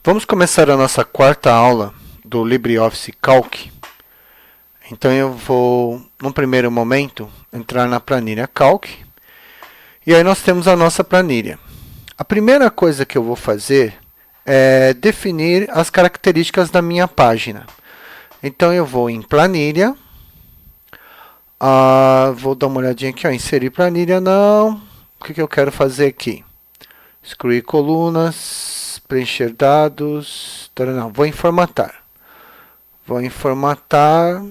Vamos começar a nossa quarta aula do LibreOffice Calc. Então eu vou, num primeiro momento, entrar na planilha Calc. E aí nós temos a nossa planilha. A primeira coisa que eu vou fazer é definir as características da minha página. Então eu vou em planilha. Vou dar uma olhadinha aqui, inserir planilha, não. O que eu quero fazer aqui? Excluir colunas, preencher dados, não, vou em formatar. Vou em formatar.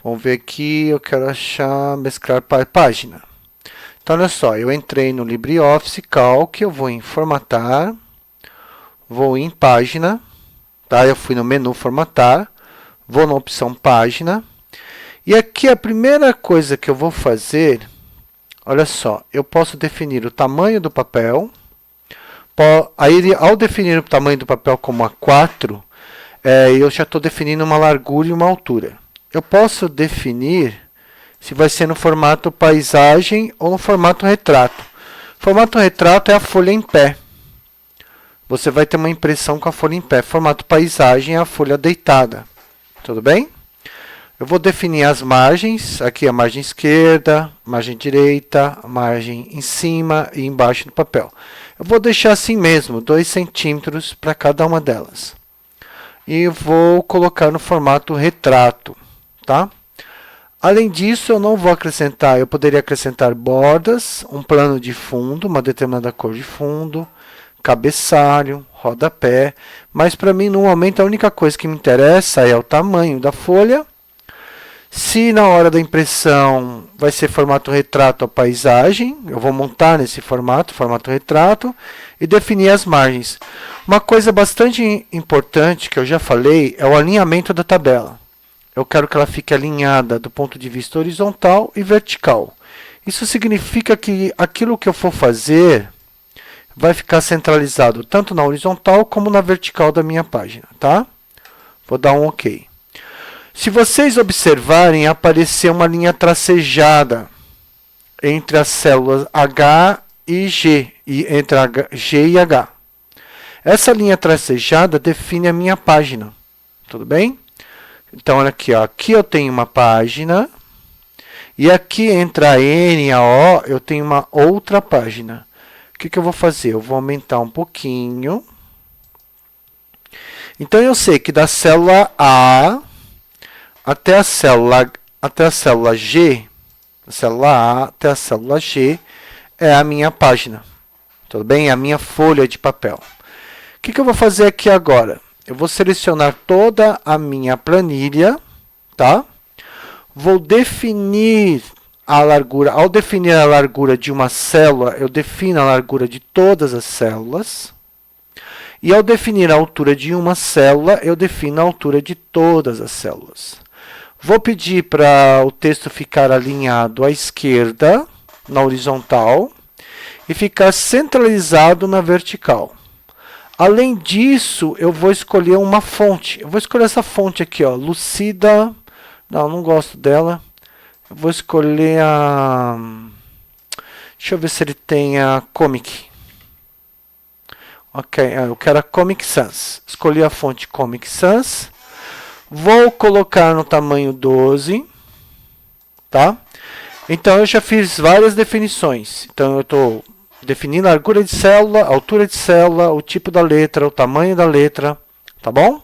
Vamos ver aqui, eu quero achar, mesclar página. Então, olha só, eu entrei no LibreOffice Calc, eu vou em formatar, vou em página, tá? Eu fui no menu formatar, vou na opção página. E aqui a primeira coisa que eu vou fazer, olha só, eu posso definir o tamanho do papel. Aí, ao definir o tamanho do papel como A4, eu já estou definindo uma largura e uma altura. Eu posso definir se vai ser no formato paisagem ou no formato retrato. Formato retrato é a folha em pé. Você vai ter uma impressão com a folha em pé. Formato paisagem é a folha deitada. Tudo bem? Eu vou definir as margens. Aqui a margem esquerda, margem direita, a margem em cima e embaixo do papel. Eu vou deixar assim mesmo, 2 centímetros para cada uma delas. E vou colocar no formato retrato, tá? Além disso, eu não vou acrescentar, eu poderia acrescentar bordas, um plano de fundo, uma determinada cor de fundo, cabeçalho, rodapé, mas para mim, no momento, a única coisa que me interessa é o tamanho da folha. Se na hora da impressão vai ser formato retrato ou paisagem, eu vou montar nesse formato retrato, e definir as margens. Uma coisa bastante importante que eu já falei é o alinhamento da tabela. Eu quero que ela fique alinhada do ponto de vista horizontal e vertical. Isso significa que aquilo que eu for fazer vai ficar centralizado tanto na horizontal como na vertical da minha página, tá? Vou dar um OK. Se vocês observarem, aparecer uma linha tracejada entre as células H e G, entre G e H. Essa linha tracejada define a minha página, tudo bem? Então, olha aqui, ó. Aqui eu tenho uma página, e aqui entre a N e a O, eu tenho uma outra página. O que eu vou fazer? Eu vou aumentar um pouquinho. Então, eu sei que da célula A até a célula G, da célula A até a célula G, é a minha página. Tudo bem? É a minha folha de papel. O que eu vou fazer aqui agora? Eu vou selecionar toda a minha planilha, tá? Vou definir a largura. Ao definir a largura de uma célula, eu defino a largura de todas as células. E ao definir a altura de uma célula, eu defino a altura de todas as células. Vou pedir para o texto ficar alinhado à esquerda, na horizontal, e ficar centralizado na vertical. Além disso, eu vou escolher uma fonte. Eu vou escolher essa fonte aqui, ó, Lucida. Não gosto dela. Eu vou escolher a... Deixa eu ver se ele tem a Comic. Ok, eu quero a Comic Sans. Escolhi a fonte Comic Sans. Vou colocar no tamanho 12, tá? Então, eu já fiz várias definições. Então, eu estou definindo a largura de célula, a altura de célula, o tipo da letra, o tamanho da letra, tá bom?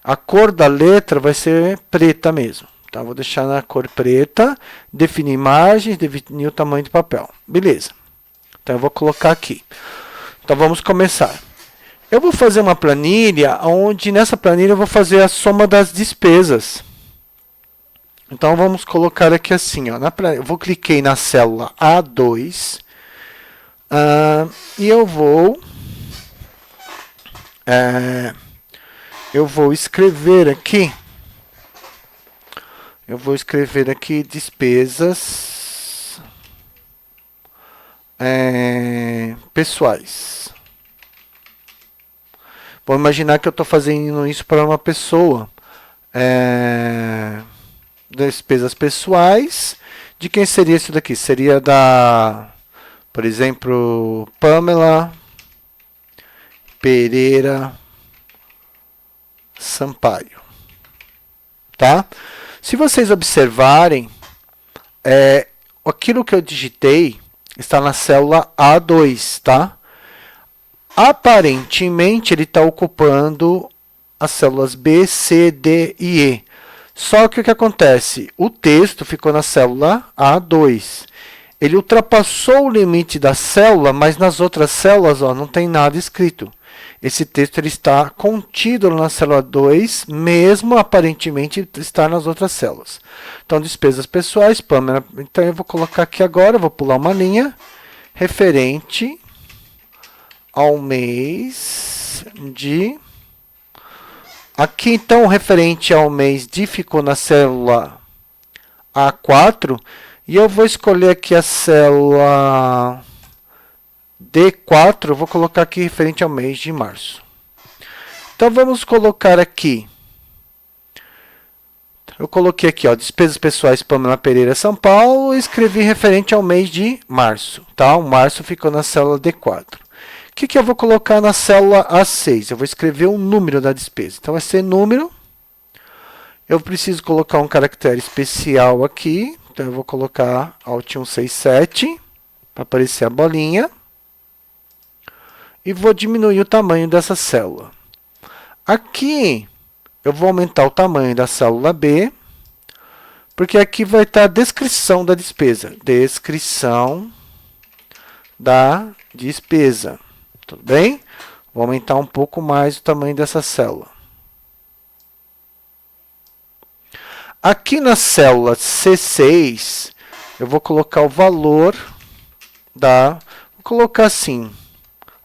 A cor da letra vai ser preta mesmo. Tá? Vou deixar na cor preta, definir imagens, definir o tamanho do papel. Beleza. Então, eu vou colocar aqui. Então, vamos começar. Eu vou fazer uma planilha, onde nessa planilha eu vou fazer a soma das despesas. Então, vamos colocar aqui assim, ó, eu cliquei na célula A2, e eu vou escrever aqui, despesas pessoais. Vou imaginar que eu estou fazendo isso para uma pessoa. Despesas pessoais. De quem seria isso daqui? Seria da, por exemplo, Pamela Pereira Sampaio. Tá? Se vocês observarem, aquilo que eu digitei está na célula A2, tá? Aparentemente, ele está ocupando as células B, C, D e E. Só que o que acontece? O texto ficou na célula A2. Ele ultrapassou o limite da célula, mas nas outras células não tem nada escrito. Esse texto ele está contido na célula 2, mesmo aparentemente estar nas outras células. Então, despesas pessoais, Pâmela. Então, eu vou colocar aqui agora, vou pular uma linha, referente ao mês de... Aqui, então, referente ao mês de ficou na célula A4, e eu vou escolher aqui a célula D4, eu vou colocar aqui referente ao mês de março. Então, vamos colocar aqui. Eu coloquei aqui, despesas pessoais, Pâmela Pereira, São Paulo, e escrevi referente ao mês de março. Tá? O março ficou na célula D4. O que eu vou colocar na célula A6? Eu vou escrever o número da despesa. Então, vai ser número. Eu preciso colocar um caractere especial aqui. Então, eu vou colocar Alt 167 para aparecer a bolinha. E vou diminuir o tamanho dessa célula. Aqui, eu vou aumentar o tamanho da célula B, porque aqui vai estar a descrição da despesa. Descrição da despesa. Tudo bem? Vou aumentar um pouco mais o tamanho dessa célula. Aqui na célula C6, eu vou colocar o valor da... Vou colocar assim,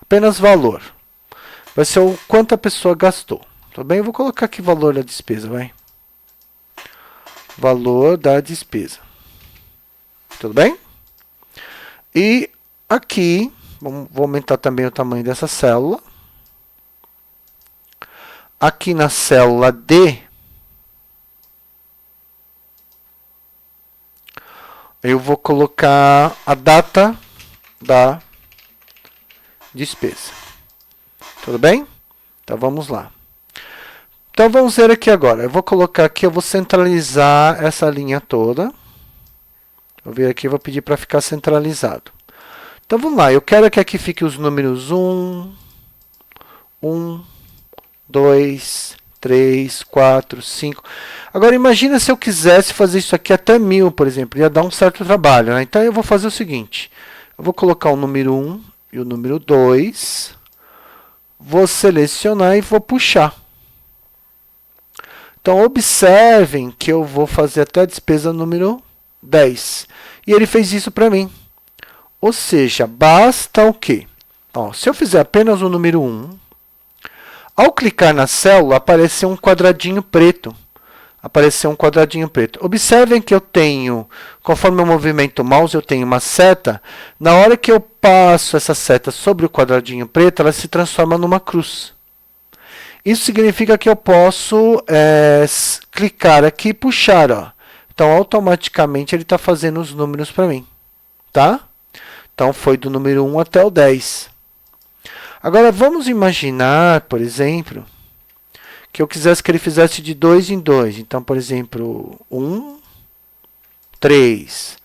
apenas valor. Vai ser o quanto a pessoa gastou. Tudo bem? Eu vou colocar aqui valor da despesa, vai. Valor da despesa. Tudo bem? E aqui, vou aumentar também o tamanho dessa célula. Aqui na célula D, eu vou colocar a data da despesa. Tudo bem? Então, vamos lá. Então, vamos ver aqui agora. Eu vou colocar aqui, eu vou centralizar essa linha toda. Vou vir aqui, vou pedir para ficar centralizado. Então, vamos lá. Eu quero que aqui fique os números 1, 2, 3, 4, 5. Agora, imagina se eu quisesse fazer isso aqui até 1000, por exemplo. Ia dar um certo trabalho, né? Então, eu vou fazer o seguinte. Eu vou colocar o número 1 e o número 2. Vou selecionar e vou puxar. Então, observem que eu vou fazer até a despesa número 10. E ele fez isso para mim. Ou seja, basta o quê? Se eu fizer apenas o número 1, ao clicar na célula, apareceu um quadradinho preto. Observem que eu tenho, conforme eu movimento o mouse, eu tenho uma seta. Na hora que eu passo essa seta sobre o quadradinho preto, ela se transforma numa cruz. Isso significa que eu posso clicar aqui e puxar. Então, automaticamente, ele está fazendo os números para mim. Tá? Então, foi do número 1 até o 10. Agora, vamos imaginar, por exemplo, que eu quisesse que ele fizesse de 2 em 2. Então, por exemplo, 1, 3.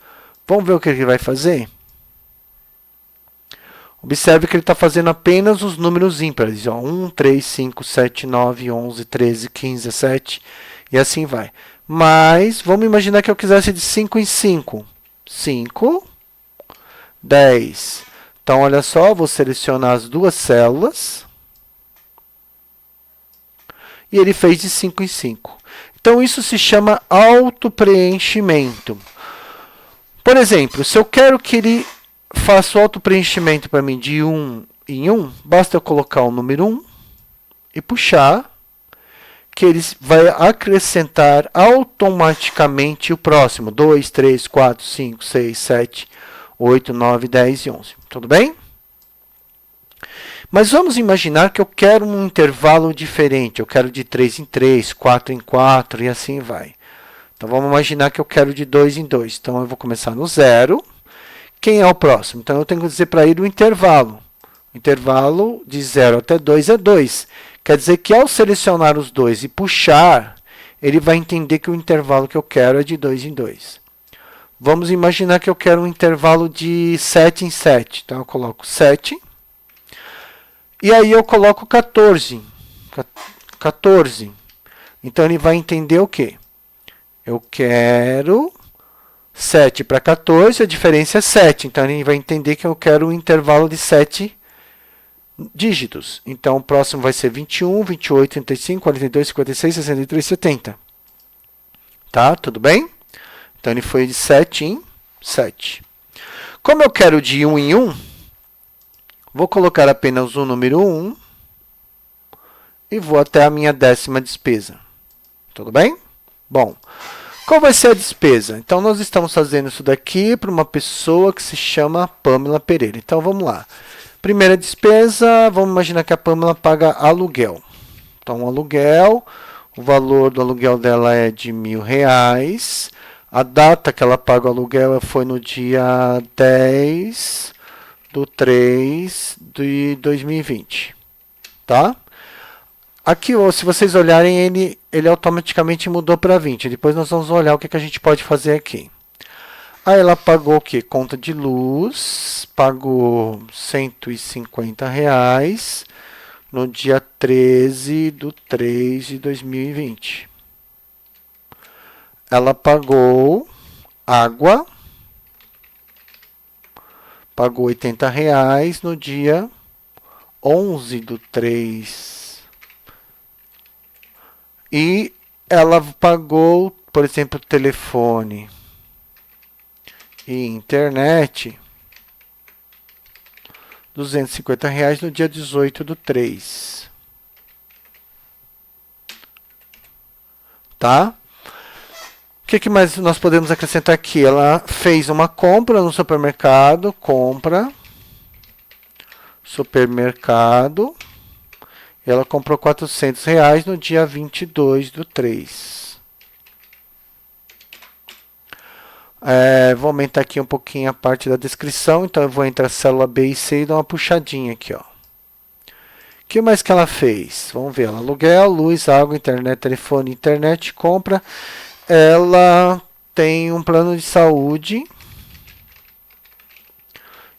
Vamos ver o que ele vai fazer? Observe que ele está fazendo apenas os números ímpares. 1, 3, 5, 7, 9, 11, 13, 15, 17 e assim vai. Mas, vamos imaginar que eu quisesse de 5 em 5. 5, 10. Então, olha só, vou selecionar as duas células. E ele fez de 5 em 5. Então, isso se chama autopreenchimento. Por exemplo, se eu quero que ele faça o autopreenchimento para mim de 1 em 1, basta eu colocar o número 1 e puxar, que ele vai acrescentar automaticamente o próximo. 2, 3, 4, 5, 6, 7, 8, 9, 10 e 11. Tudo bem? Mas vamos imaginar que eu quero um intervalo diferente. Eu quero de 3 em 3, 4 em 4 e assim vai. Então, vamos imaginar que eu quero de 2 em 2. Então, eu vou começar no 0. Quem é o próximo? Então, eu tenho que dizer para ele o intervalo. Intervalo de 0 até 2 é 2. Quer dizer que ao selecionar os dois e puxar, ele vai entender que o intervalo que eu quero é de 2 em 2. Vamos imaginar que eu quero um intervalo de 7 em 7. Então, eu coloco 7. E aí eu coloco 14. 14. Então, ele vai entender o quê? Eu quero 7 para 14, a diferença é 7. Então, ele vai entender que eu quero um intervalo de 7 dígitos. Então, o próximo vai ser 21, 28, 35, 42, 56, 63, 70. Tá? Tudo bem? Então, ele foi de 7 em 7. Como eu quero de 1 em 1, vou colocar apenas o número 1 e vou até a minha 10ª despesa. Tudo bem? Bom, qual vai ser a despesa? Então, nós estamos fazendo isso daqui para uma pessoa que se chama Pamela Pereira. Então, vamos lá. Primeira despesa, vamos imaginar que a Pamela paga aluguel. Então, aluguel, o valor do aluguel dela é de R$1.000. A data que ela paga o aluguel foi no dia 10/3/2020. Tá? Aqui, se vocês olharem, ele automaticamente mudou para 20. Depois nós vamos olhar o que a gente pode fazer aqui. Aí ela pagou o quê? Conta de luz, pagou R$150 no dia 13/3/2020. Ela pagou água, pagou R$80 no dia 11/3. E ela pagou, por exemplo, telefone e internet, R$250 no dia 18/3. Tá? O que mais nós podemos acrescentar aqui? Ela fez uma compra no supermercado, supermercado. Ela comprou R$400 no dia 22/3. Vou aumentar aqui um pouquinho a parte da descrição. Então, eu vou entrar na célula B e C e dar uma puxadinha aqui. Ó. O que mais que ela fez? Vamos ver. Ela, aluguel, luz, água, internet, telefone, internet, compra. Ela tem um plano de saúde.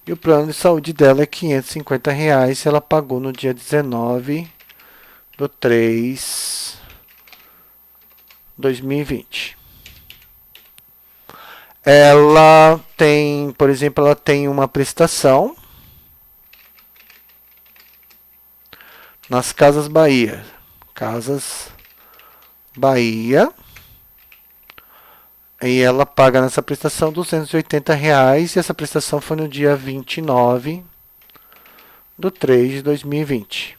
E o plano de saúde dela é R$550. Ela pagou no dia 19/3/2020. Ela tem, por exemplo, ela tem uma prestação nas Casas Bahia. Casas Bahia. E ela paga nessa prestação R$280. E essa prestação foi no dia 29/3/2020.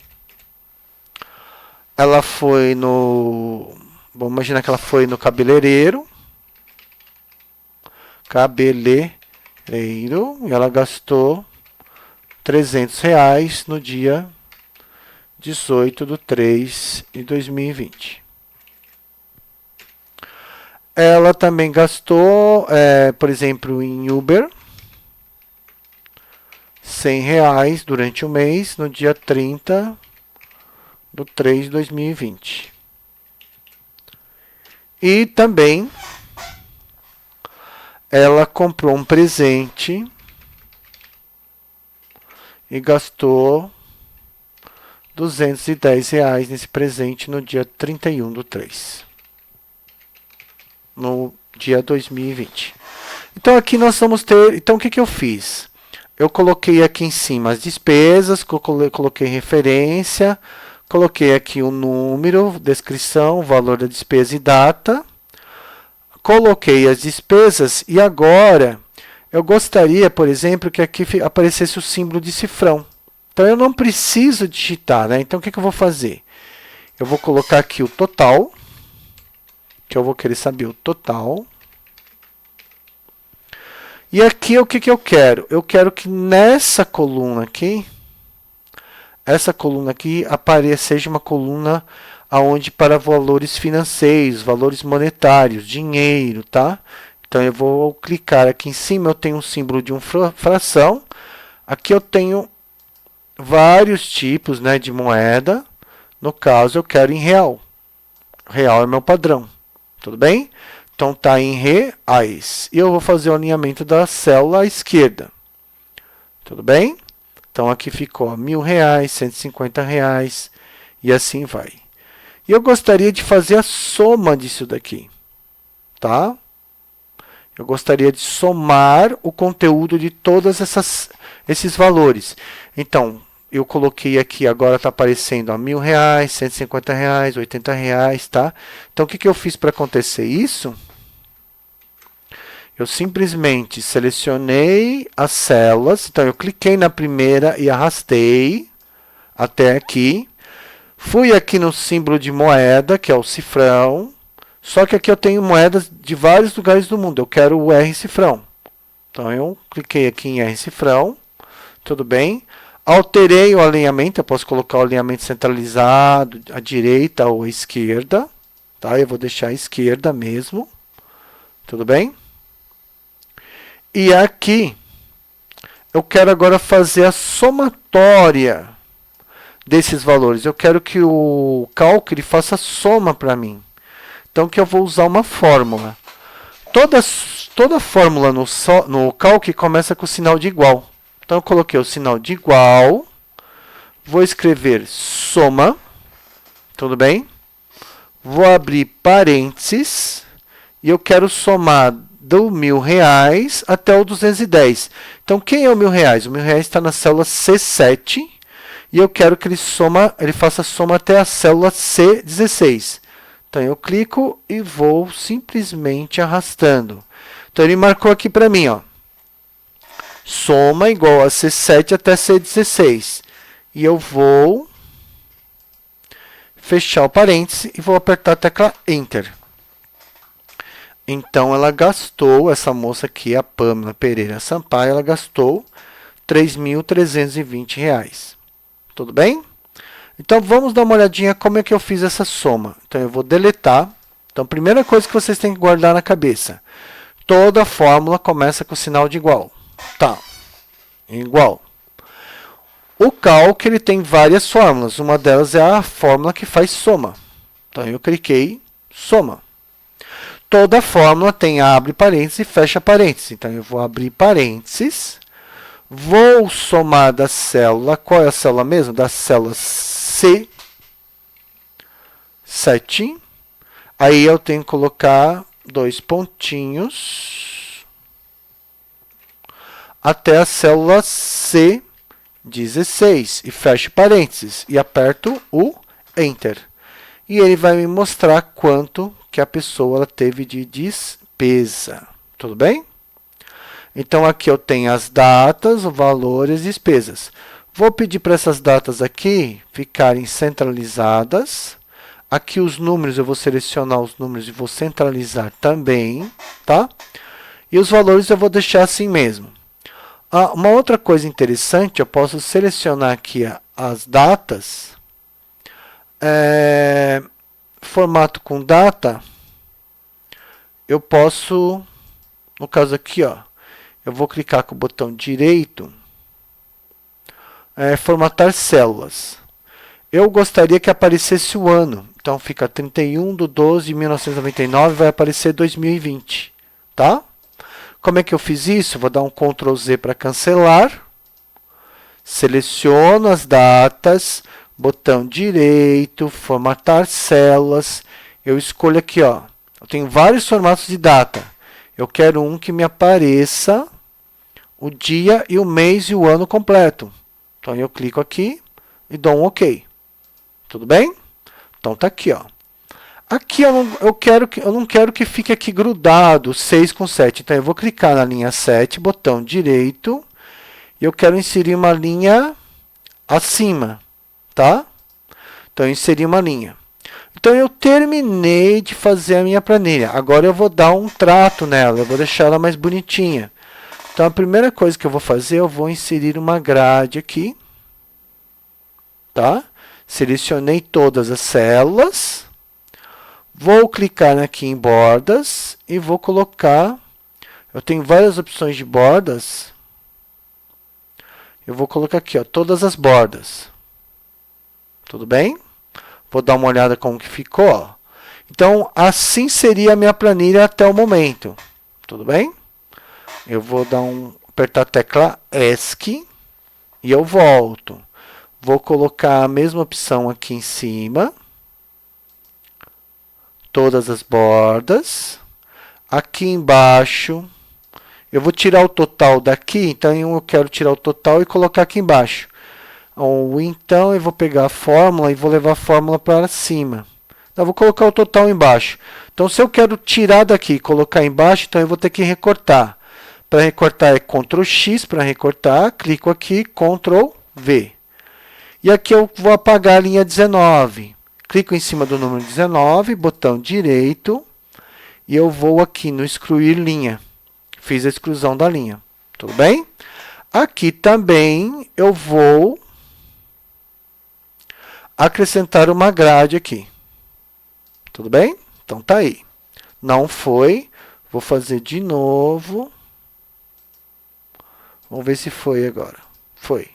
Ela foi no... Vamos imaginar que ela foi no cabeleireiro. E ela gastou R$300 no dia 18/3/2020. Ela também gastou, por exemplo, em Uber, R$100 durante o mês, no dia 30/3/2020. E também ela comprou um presente e gastou R$210 nesse presente no dia 31/3. No dia 2020. Então, aqui nós vamos ter... Então, o que eu fiz? Eu coloquei aqui em cima as despesas, coloquei referência, coloquei aqui o número, descrição, valor da despesa e data. Coloquei as despesas e agora eu gostaria, por exemplo, que aqui aparecesse o símbolo de cifrão. Então, eu não preciso digitar, né? Então, o que eu vou fazer? Eu vou colocar aqui o total, que eu vou querer saber o total. E aqui, o que eu quero? Eu quero que nessa coluna aqui, essa coluna aqui seja uma coluna aonde para valores financeiros, valores monetários, dinheiro, tá? Então, eu vou clicar aqui em cima, eu tenho um símbolo de uma fração. Aqui eu tenho vários tipos, né, de moeda. No caso, eu quero em real. Real é meu padrão. Tudo bem? Então, está em reais. E eu vou fazer o alinhamento da célula à esquerda. Tudo bem? Então, aqui ficou R$1.000, R$150 e assim vai. E eu gostaria de fazer a soma disso daqui. Tá? Eu gostaria de somar o conteúdo de todos esses valores. Então, eu coloquei aqui, agora está aparecendo R$1.000, R$150, R$80, tá? Então, o que eu fiz para acontecer isso? Eu simplesmente selecionei as células. Então, eu cliquei na primeira e arrastei até aqui. Fui aqui no símbolo de moeda, que é o cifrão. Só que aqui eu tenho moedas de vários lugares do mundo. Eu quero o R cifrão. Então, eu cliquei aqui em R cifrão. Tudo bem? Alterei o alinhamento. Eu posso colocar o alinhamento centralizado à direita ou à esquerda. Tá? Eu vou deixar à esquerda mesmo. Tudo bem? E aqui, eu quero agora fazer a somatória desses valores. Eu quero que o cálculo faça soma para mim. Então, que eu vou usar uma fórmula. Toda fórmula no cálculo começa com o sinal de igual. Então, eu coloquei o sinal de igual. Vou escrever soma. Tudo bem? Vou abrir parênteses. E eu quero somar do R$1.000 até o 210. Então, quem é o R$1.000? O R$1.000 está na célula C7. E eu quero que ele faça soma até a célula C16. Então, eu clico e vou simplesmente arrastando. Então, ele marcou aqui para mim, ó, soma igual a C7 até C16. E eu vou fechar o parêntese e vou apertar a tecla Enter. Então, ela gastou, essa moça aqui, a Pamela Pereira Sampaio, ela gastou R$3.320. Tudo bem? Então, vamos dar uma olhadinha como é que eu fiz essa soma. Então, eu vou deletar. Então, a primeira coisa que vocês têm que guardar na cabeça. Toda fórmula começa com o sinal de igual. Tá. Igual. O cálculo ele tem várias fórmulas. Uma delas é a fórmula que faz soma. Então, eu cliquei soma. Toda fórmula tem abre parênteses e fecha parênteses. Então, eu vou abrir parênteses. Vou somar da célula. Qual é a célula mesmo? Da célula C7. Aí, eu tenho que colocar dois pontinhos até a célula C16. E fecho parênteses. E aperto o Enter. E ele vai me mostrar quanto que a pessoa ela teve de despesa. Tudo bem? Então, aqui eu tenho as datas, o valor e as despesas. Vou pedir para essas datas aqui ficarem centralizadas. Aqui os números, eu vou selecionar os números e vou centralizar também, tá? E os valores eu vou deixar assim mesmo. Uma outra coisa interessante, eu posso selecionar aqui as datas. Formato com data, eu posso, no caso aqui, ó, eu vou clicar com o botão direito, formatar células. Eu gostaria que aparecesse o ano, então fica 31/12/1999, vai aparecer 2020, tá? Como é que eu fiz isso? Vou dar um Ctrl Z para cancelar, seleciono as datas, botão direito, formatar células. Eu escolho aqui, ó. Eu tenho vários formatos de data. Eu quero um que me apareça o dia e o mês e o ano completo. Então, eu clico aqui e dou um OK. Tudo bem? Então, tá aqui, ó. Aqui eu não quero que fique aqui grudado 6 com 7. Então, eu vou clicar na linha 7, botão direito. E eu quero inserir uma linha acima. Tá? Então, eu inseri uma linha. Então, eu terminei de fazer a minha planilha. Agora, eu vou dar um trato nela. Eu vou deixar ela mais bonitinha. Então, a primeira coisa que eu vou fazer, eu vou inserir uma grade aqui. Tá? Selecionei todas as células. Vou clicar aqui em bordas e vou colocar... Eu tenho várias opções de bordas. eu vou colocar aqui, ó, todas as bordas. Tudo bem? Vou dar uma olhada como que ficou, ó. Então, assim seria a minha planilha até o momento. Tudo bem? Eu vou apertar a tecla ESC e eu volto. Vou colocar a mesma opção aqui em cima. Todas as bordas. Aqui embaixo, eu vou tirar o total daqui, então eu quero tirar o total e colocar aqui embaixo. Ou então eu vou pegar a fórmula e vou levar a fórmula para cima. Então, eu vou colocar o total embaixo. Então, se eu quero tirar daqui e colocar embaixo, então eu vou ter que recortar. Para recortar é Ctrl X para recortar, clico aqui, Ctrl V. E aqui eu vou apagar a linha 19. Clico em cima do número 19, botão direito, e eu vou aqui no excluir linha. Fiz a exclusão da linha. Tudo bem? Aqui também eu vou acrescentar uma grade aqui. Tudo bem? Então tá aí. Não foi. Vou fazer de novo. Vamos ver se foi agora. Foi.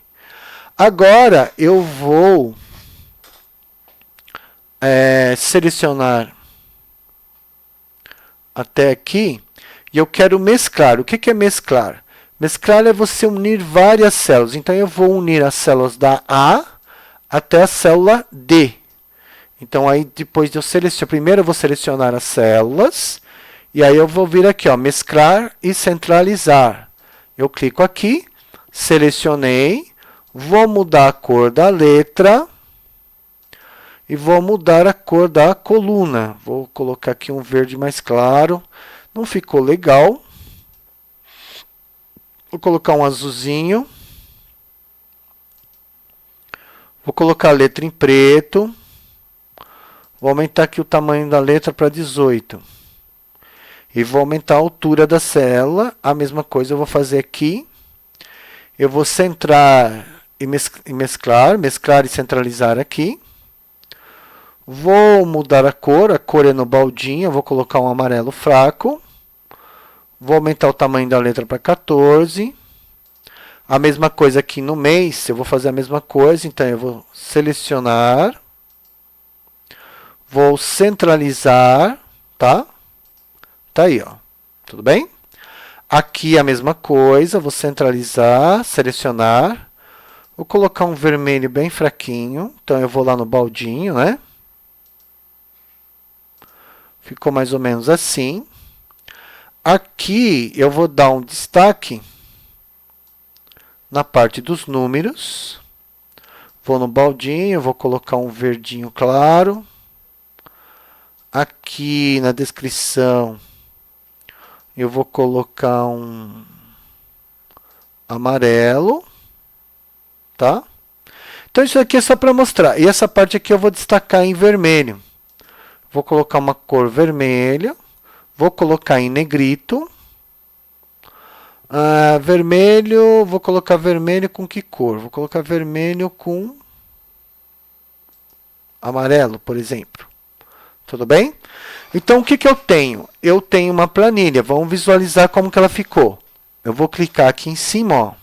Agora eu vou selecionar até aqui e eu quero mesclar. O que é mesclar? Mesclar é você unir várias células. Então eu vou unir as células da A até a célula D. Então aí depois de eu selecionar, primeiro eu vou selecionar as células e aí eu vou vir aqui, ó, mesclar e centralizar. Eu clico aqui, selecionei, vou mudar a cor da letra e vou mudar a cor da coluna. Vou colocar aqui um verde mais claro. Não ficou legal. Vou colocar um azulzinho. Vou colocar a letra em preto. Vou aumentar aqui o tamanho da letra para 18. E vou aumentar a altura da célula. A mesma coisa eu vou fazer aqui. Eu vou centrar e mesclar e centralizar aqui. Vou mudar a cor é no baldinho, eu vou colocar um amarelo fraco. Vou aumentar o tamanho da letra para 14. A mesma coisa aqui no mês, eu vou fazer a mesma coisa, então eu vou selecionar. Vou centralizar, tá? Tá aí, ó. Tudo bem? Aqui a mesma coisa, vou centralizar, selecionar. Vou colocar um vermelho bem fraquinho, então eu vou lá no baldinho, né? Ficou mais ou menos assim. Aqui eu vou dar um destaque na parte dos números. Vou no baldinho, vou colocar um verdinho claro. Aqui na descrição eu vou colocar um amarelo, tá? Então isso aqui é só para mostrar. E essa parte aqui eu vou destacar em vermelho. Vou colocar uma cor vermelha. Vou colocar em negrito. Vermelho, vou colocar vermelho com que cor? Vou colocar vermelho com amarelo, por exemplo. Tudo bem? Então, o que eu tenho? Eu tenho uma planilha. Vamos visualizar como que ela ficou. Eu vou clicar aqui em cima, ó.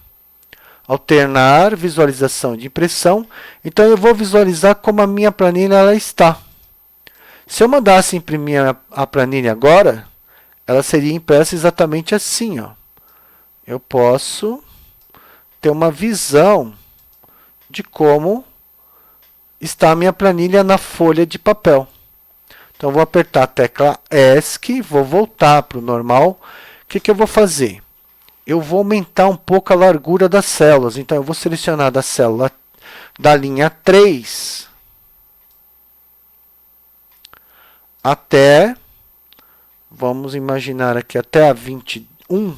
Alternar, visualização de impressão. Então, eu vou visualizar como a minha planilha ela está. Se eu mandasse imprimir a planilha agora, ela seria impressa exatamente assim, ó. Eu posso ter uma visão de como está a minha planilha na folha de papel. Então, eu vou apertar a tecla ESC, vou voltar para o normal. O que eu vou fazer? Eu vou aumentar um pouco a largura das células. Então, eu vou selecionar da célula da linha 3 até, vamos imaginar aqui, até a 21.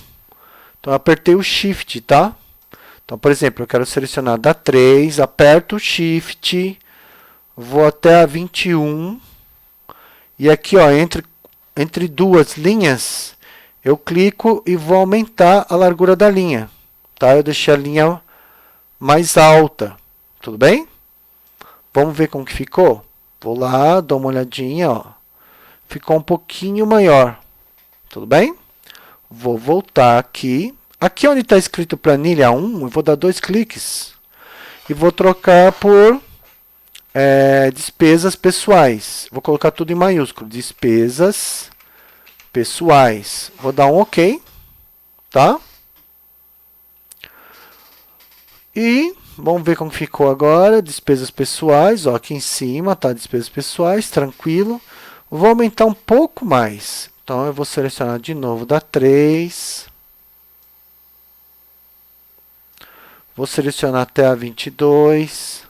Então, eu apertei o Shift, tá? Então, por exemplo, eu quero selecionar da 3, aperto o Shift, vou até a 21. E aqui, ó, entre duas linhas, eu clico e vou aumentar a largura da linha. Tá? Eu deixei a linha mais alta. Tudo bem? Vamos ver como que ficou? Vou lá, dou uma olhadinha, ó. Ficou um pouquinho maior. Tudo bem? Vou voltar aqui, Aqui onde está escrito planilha 1, eu vou dar 2 cliques e vou trocar por despesas pessoais. Vou colocar tudo em maiúsculo, despesas pessoais. Vou dar um OK, tá? E vamos ver como ficou agora, despesas pessoais, ó, aqui em cima, tá, despesas pessoais, tranquilo. Vou aumentar um pouco mais, então eu vou selecionar de novo da 3. Vou selecionar até a 22.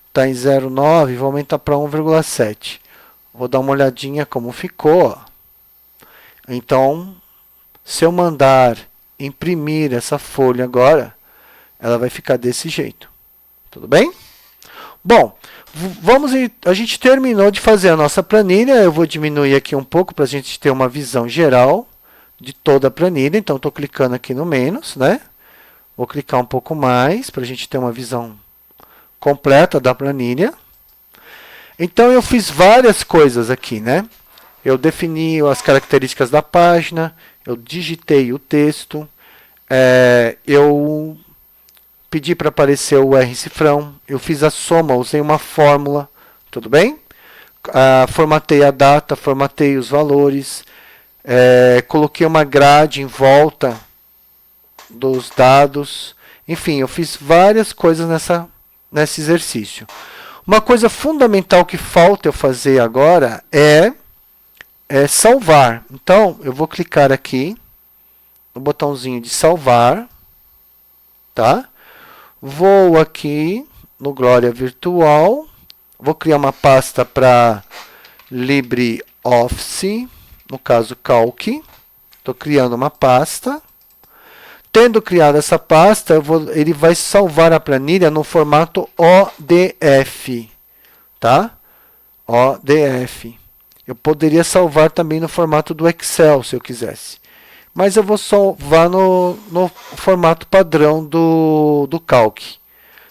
Está em 0,9, vou aumentar para 1,7. Vou dar uma olhadinha como ficou, ó. Então, se eu mandar imprimir essa folha agora, ela vai ficar desse jeito. Tudo bem? Bom, a gente terminou de fazer a nossa planilha. Eu vou diminuir aqui um pouco para a gente ter uma visão geral de toda a planilha. Então, estou clicando aqui no menos, né? Vou clicar um pouco mais para a gente ter uma visão completa da planilha. Então, eu fiz várias coisas aqui, né? Eu defini as características da página, eu digitei o texto, eu pedi para aparecer o R-cifrão, eu fiz a soma, usei uma fórmula, tudo bem? Formatei a data, formatei os valores, coloquei uma grade em volta dos dados, enfim, eu fiz várias coisas nesse exercício. Uma coisa fundamental que falta eu fazer agora é salvar. Então, eu vou clicar aqui no botãozinho de salvar, tá? Vou aqui no Glória Virtual, vou criar uma pasta para LibreOffice, no caso Calc. Estou criando uma pasta. Tendo criado essa pasta, ele vai salvar a planilha no formato ODF, tá? ODF. Eu poderia salvar também no formato do Excel, se eu quisesse. Mas eu vou salvar no formato padrão do Calc.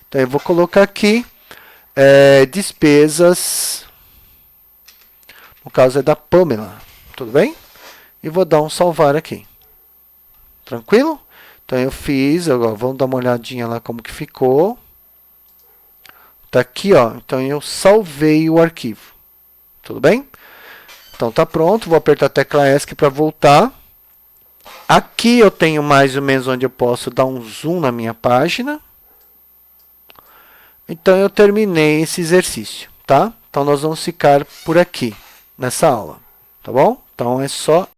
Então, eu vou colocar aqui despesas. No caso, é da Pamela. Tudo bem? E vou dar um salvar aqui. Tranquilo? Então, eu fiz. Agora, vamos dar uma olhadinha lá como que ficou. Tá aqui, ó. Então, eu salvei o arquivo. Tudo bem? Então, tá pronto. Vou apertar a tecla ESC para voltar. Aqui eu tenho mais ou menos onde eu posso dar um zoom na minha página. Então, eu terminei esse exercício, tá? Então, nós vamos ficar por aqui, nessa aula, tá bom? Então, é só